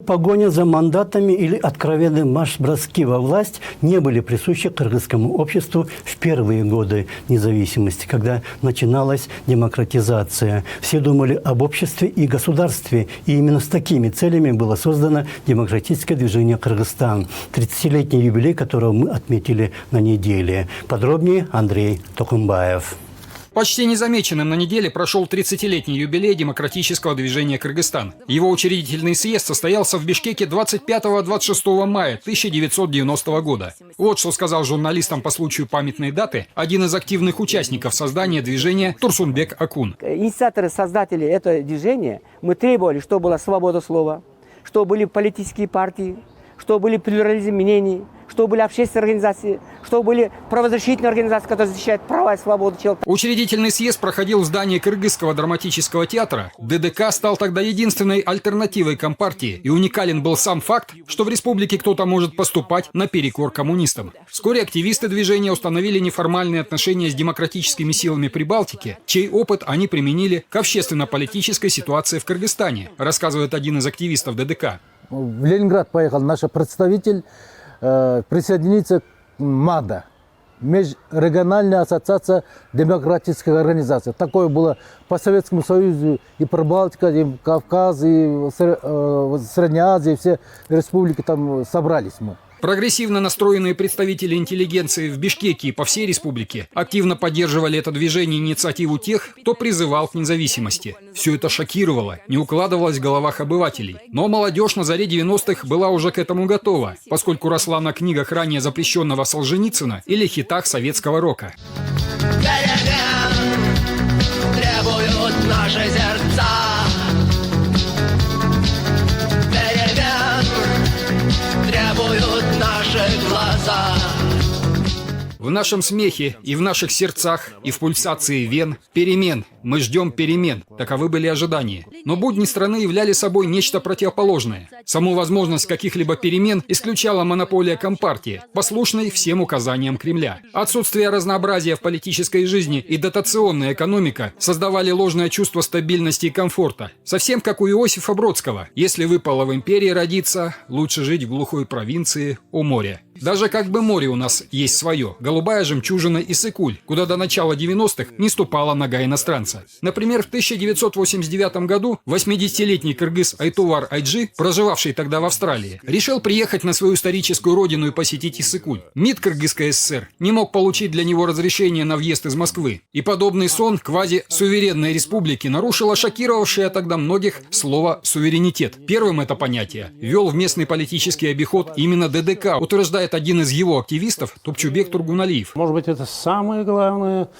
погоня за мандатами или откровенный марш-броски во власть не были присущи кыргызскому обществу в первые годы независимости, когда начиналась демократизация. Все думали об обществе и государстве, и именно с такими целями было создано демократическое движение «Кыргызстан», 30-летний юбилей которого мы отметили на неделе. Подробнее Андрей Токумбаев. Почти незамеченным на неделе прошел 30-летний юбилей демократического движения «Кыргызстан». Его учредительный съезд состоялся в Бишкеке 25-26 мая 1990 года. Вот что сказал журналистам по случаю памятной даты один из активных участников создания движения Турсунбек Акун. Инициаторы, создатели этого движения, мы требовали, чтобы была свобода слова, чтобы были политические партии, чтобы были плюрализм мнений, чтобы были общественные организации, чтобы были правозащитные организации, которые защищают права и свободу человека. Учредительный съезд проходил в здании Кыргызского драматического театра. ДДК стал тогда единственной альтернативой Компартии, и уникален был сам факт, что в республике кто-то может поступать наперекор коммунистам. Вскоре активисты движения установили неформальные отношения с демократическими силами Прибалтики, чей опыт они применили к общественно-политической ситуации в Кыргызстане, рассказывает один из активистов ДДК. В Ленинград поехал наш представитель присоединиться к МАДА, Межрегиональная ассоциация демократических организаций. Такое было по Советскому Союзу и Прибалтика, и Кавказ, и Средняя Азия, все республики там собрались мы. Прогрессивно настроенные представители интеллигенции в Бишкеке и по всей республике активно поддерживали это движение и инициативу тех, кто призывал к независимости. Все это шокировало, не укладывалось в головах обывателей. Но молодежь на заре 90-х была уже к этому готова, поскольку росла на книгах ранее запрещенного Солженицына или хитах советского рока. Требуют наши сердца. Требуют наши глаза. В нашем смехе и в наших сердцах, и в пульсации вен перемен. Мы ждем перемен. Таковы были ожидания. Но будни страны являли собой нечто противоположное. Саму возможность каких-либо перемен исключала монополия Компартии, послушной всем указаниям Кремля. Отсутствие разнообразия в политической жизни и дотационная экономика создавали ложное чувство стабильности и комфорта. Совсем как у Иосифа Бродского. Если выпало в империи родиться, лучше жить в глухой провинции у моря. Даже как бы море у нас есть свое, голубая жемчужина Иссык-Куль, куда до начала 90-х не ступала нога иностранца. Например, в 1989 году 80-летний кыргыз Айтувар Айджи, проживавший тогда в Австралии, решил приехать на свою историческую родину и посетить Иссык-Куль. МИД Кыргызской ССР не мог получить для него разрешение на въезд из Москвы. И подобный сон квази-суверенной республики нарушило шокировавшее тогда многих слово «суверенитет». Первым это понятие ввел в местный политический обиход именно ДДК, утверждает один из его активистов Топчубек Тургуналиев. Может быть, это самое главное.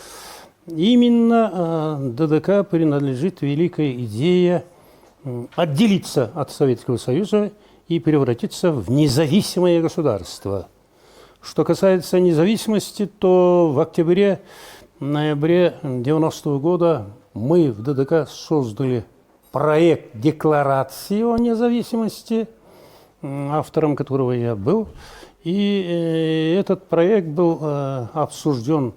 Именно ДДК принадлежит великая идея отделиться от Советского Союза и превратиться в независимое государство. Что касается независимости, то в октябре-ноябре 90-го года мы в ДДК создали проект декларации о независимости, автором которого я был. И этот проект был обсужден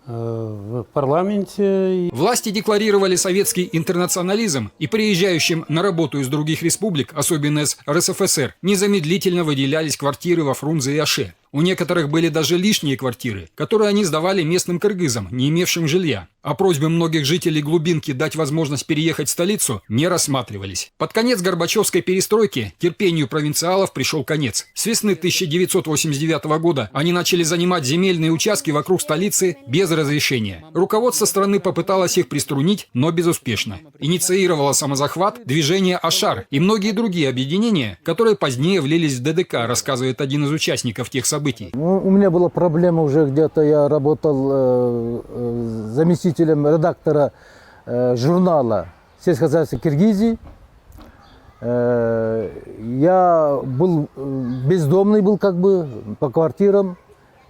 в парламенте. Власти декларировали советский интернационализм, и приезжающим на работу из других республик, особенно из РСФСР, незамедлительно выделялись квартиры во Фрунзе и Аше. У некоторых были даже лишние квартиры, которые они сдавали местным кыргызам, не имевшим жилья. А просьбы многих жителей глубинки дать возможность переехать в столицу не рассматривались. Под конец Горбачевской перестройки терпению провинциалов пришел конец. С весны 1989 года они начали занимать земельные участки вокруг столицы без разрешения. Руководство страны попыталось их приструнить, но безуспешно. Инициировало самозахват движение «Ашар» и многие другие объединения, которые позднее влились в ДДК, рассказывает один из участников тех событий. У меня была проблема уже где-то, я работал заместителем редактора журнала «Сельское хозяйство Киргизии». Я был бездомный, был как бы по квартирам.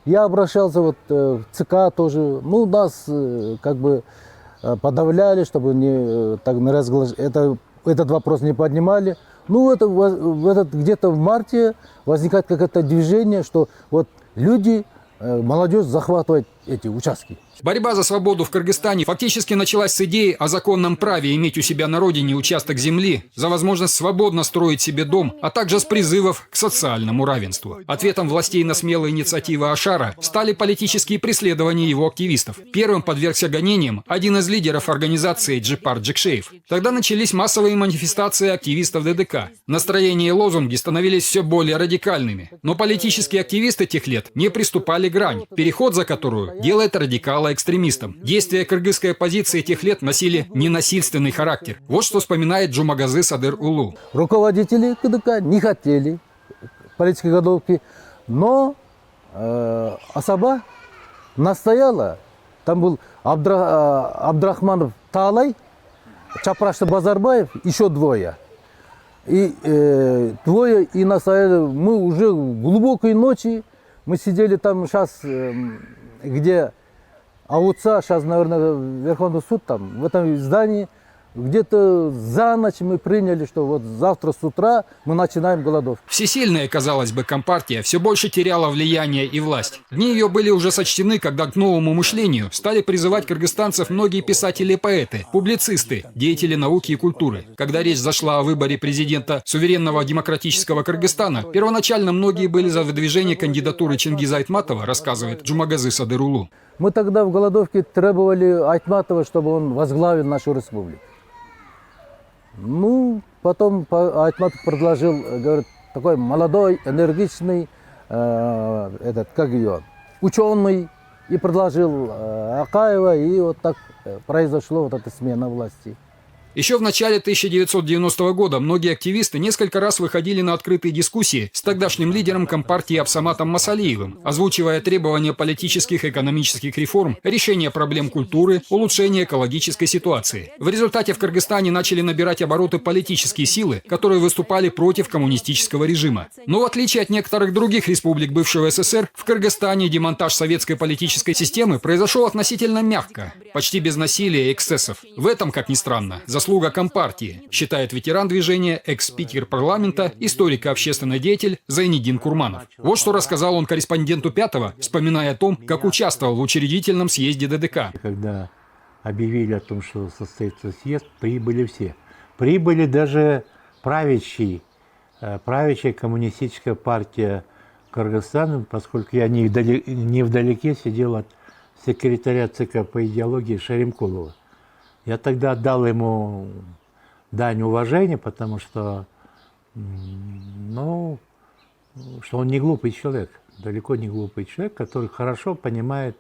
Я обращался вот в ЦК тоже. Ну, нас как бы подавляли, чтобы этот вопрос не поднимали. Ну, где-то в марте возникает какое-то движение, что вот люди, молодежь захватывает эти участки. Борьба за свободу в Кыргызстане фактически началась с идеи о законном праве иметь у себя на родине участок земли, за возможность свободно строить себе дом, а также с призывов к социальному равенству. Ответом властей на смелые инициативы Ашара стали политические преследования его активистов. Первым подвергся гонениям один из лидеров организации Джипар Джекшеев. Тогда начались массовые манифестации активистов ДДК. Настроения и лозунги становились все более радикальными. Но политические активисты тех лет не приступали к грани, переход за которую делает радикала экстремистом. Действия кыргызской оппозиции тех лет носили ненасильственный характер. Вот что вспоминает Джумагазы Садыр-Улу. Руководители КДК не хотели политической голодовки, но особо настояла. Там был Абдрахманов Таалай, Чапрашты Базарбаев, еще двое. И двое и настояли. Мы уже в глубокой ночи, мы сидели там сейчас, где АУЦА, сейчас, наверное, Верховный суд, там, в этом здании, где-то за ночь мы приняли, что вот завтра с утра мы начинаем голодовку. Всесильная, казалось бы, компартия все больше теряла влияние и власть. Дни ее были уже сочтены, когда к новому мышлению стали призывать кыргызстанцев многие писатели и поэты, публицисты, деятели науки и культуры. Когда речь зашла о выборе президента суверенного демократического Кыргызстана, первоначально многие были за выдвижение кандидатуры Чингиза Айтматова, рассказывает Джумагазы Садыр-Улу. Мы тогда в голодовке требовали Айтматова, чтобы он возглавил нашу республику. Ну, потом Айтматов предложил, говорит, такой молодой, энергичный, ученый, и предложил Акаева, и вот так произошло вот эта смена власти. Еще в начале 1990 года многие активисты несколько раз выходили на открытые дискуссии с тогдашним лидером Компартии Абсаматом Масалиевым, озвучивая требования политических и экономических реформ, решения проблем культуры, улучшения экологической ситуации. В результате в Кыргызстане начали набирать обороты политические силы, которые выступали против коммунистического режима. Но в отличие от некоторых других республик бывшего СССР, в Кыргызстане демонтаж советской политической системы произошел относительно мягко, почти без насилия и эксцессов. В этом, как ни странно, заслуга Компартии, считает ветеран движения, экс-спикер парламента, историк и общественный деятель Зайниддин Курманов. Вот что рассказал он корреспонденту «Пятого», вспоминая о том, как участвовал в учредительном съезде ДДК. Когда объявили о том, что состоится съезд, прибыли все. Прибыли даже правящая коммунистическая партия Кыргызстана, поскольку я невдалеке сидел от секретаря ЦК по идеологии Шаримкулова. Я тогда отдал ему дань уважения, потому что, что он не глупый человек, далеко не глупый человек, который хорошо понимает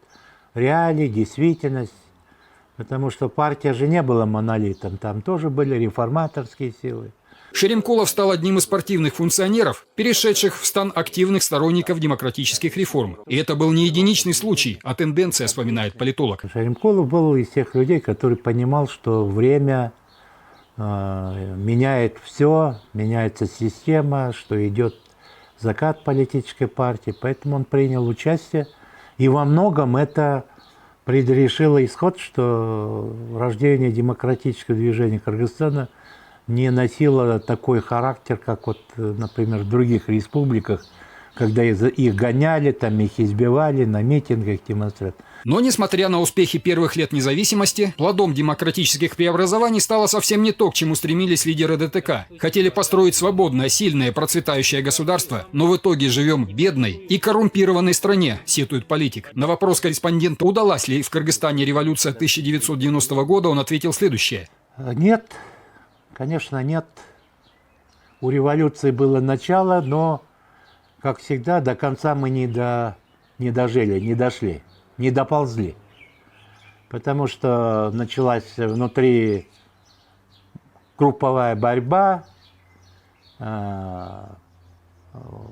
реалии, действительность, потому что партия же не была монолитом, там тоже были реформаторские силы. Шеремкулов стал одним из спортивных функционеров, перешедших в стан активных сторонников демократических реформ. И это был не единичный случай, а тенденция, вспоминает политолог. Шеремкулов был из тех людей, который понимал, что время меняет все, меняется система, что идет закат политической партии. Поэтому он принял участие. И во многом это предрешило исход, что рождение демократического движения Кыргызстана не носила такой характер, как вот, например, в других республиках, когда их гоняли, там их избивали на митингах, демонстрациях. Но, несмотря на успехи первых лет независимости, плодом демократических преобразований стало совсем не то, к чему стремились лидеры ДТК. Хотели построить свободное, сильное, процветающее государство, но в итоге живем в бедной и коррумпированной стране, сетует политик. На вопрос корреспондента, удалась ли в Кыргызстане революция 1990 года, он ответил следующее. Нет. Конечно, нет. У революции было начало, но, как всегда, до конца мы не дожили, не дошли, не доползли. Потому что началась внутри групповая борьба.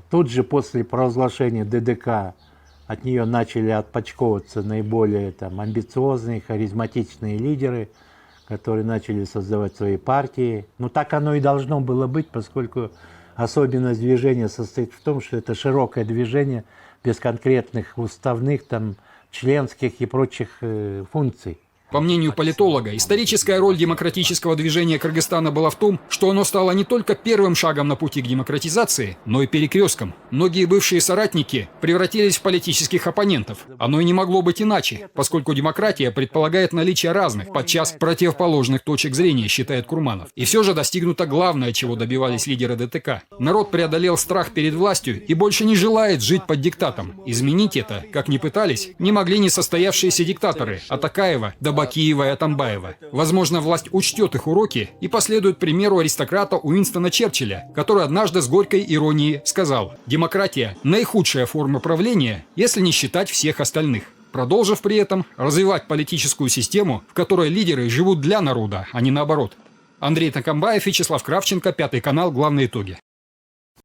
Тут же после провозглашения ДДК от нее начали отпочковываться наиболее амбициозные, харизматичные лидеры, которые начали создавать свои партии. Но так оно и должно было быть, поскольку особенность движения состоит в том, что это широкое движение без конкретных уставных, членских и прочих функций. По мнению политолога, историческая роль демократического движения Кыргызстана была в том, что оно стало не только первым шагом на пути к демократизации, но и перекрестком. Многие бывшие соратники превратились в политических оппонентов. Оно и не могло быть иначе, поскольку демократия предполагает наличие разных, подчас противоположных точек зрения, считает Курманов. И все же достигнуто главное, чего добивались лидеры ДТК. Народ преодолел страх перед властью и больше не желает жить под диктатом. Изменить это, как ни пытались, не могли несостоявшиеся диктаторы от Акаева до Бакиева и Атамбаева. Возможно, власть учтет их уроки и последует примеру аристократа Уинстона Черчилля, который однажды с горькой иронией сказал: «Демократия – наихудшая форма правления, если не считать всех остальных», продолжив при этом развивать политическую систему, в которой лидеры живут для народа, а не наоборот. Андрей Такамбаев, Вячеслав Кравченко, Пятый канал, главные итоги.